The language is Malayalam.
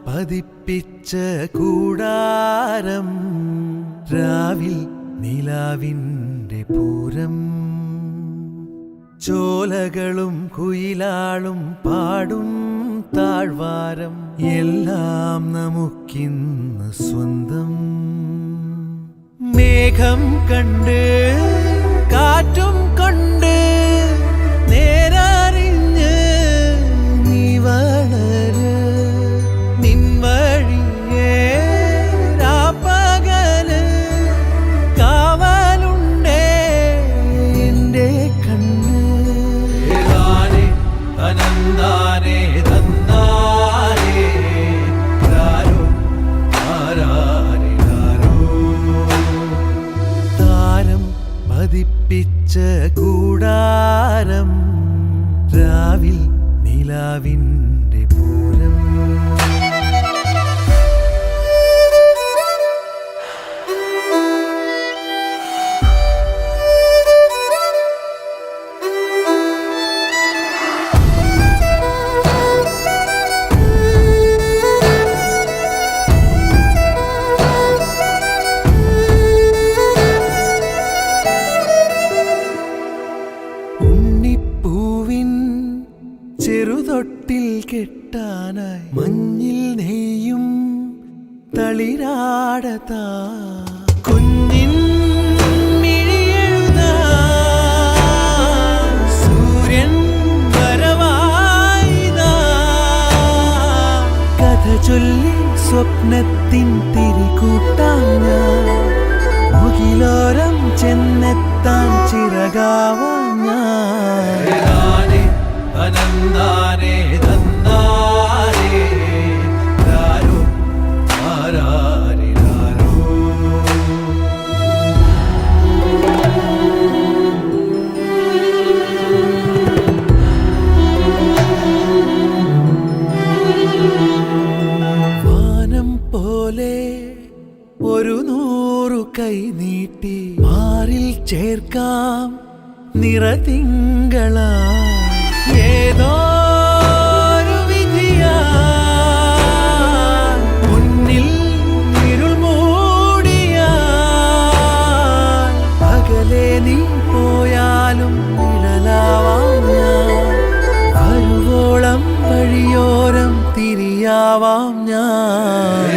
പതിപ്പിച്ച കൂടാരം രാവിൽ നിലാവിൻ്റെ പൂരം ചോലകളും കുയിലാളും പാടും താഴ്വാരം എല്ലാം നമുക്കിന്ന് സ്വന്തം മേഘം കണ്ട് കാറ്റും കൊണ്ട് നേരറിഞ്ഞ് നീ വളര് നിൻ വഴിയേ രാപ്പകല് കാവലുണ്ടേ എൻ്റെ കണ്ണ് ഏതാനേ അനന്താനേ തന്നാനേ രാരോ ആരാരിരാരോ താരം പതിപ്പിച്ച കൂടാരം രാവിൽ നിലാവിൻ്റെ പൂരം ചെറുതൊട്ടിൽ കെട്ടാനായി മഞ്ഞിൽ നെയ്യും തളിരാടതാ കുഞ്ഞിൻ മിഴിയെഴുതാ സൂര്യൻ വരവായിതാ കഥ ചൊല്ലി സ്വപ്നത്തിൻ തിരികൂട്ടാം ഞാൻ മുകിലോരം ചെന്നെത്താൻ ചിറകാവാം ഞാൻ അനന്താനേ തന്നാനേ രാരോ ആരാരിരാരോ വാനം പോലെ ഒരു 100 കൈ നീട്ടി മാറിൽ ചേർക്കാം നിറതിങ്കളാ ഏതോരു വിധിയാ മുന്നിൽ ഇരുൾ മൂടിയാ അകലെ നീ പോയാലും നിഴലാവാം ഞാൻ വരുവോളം വഴിയോരം തിരിയാവാം ഞാൻ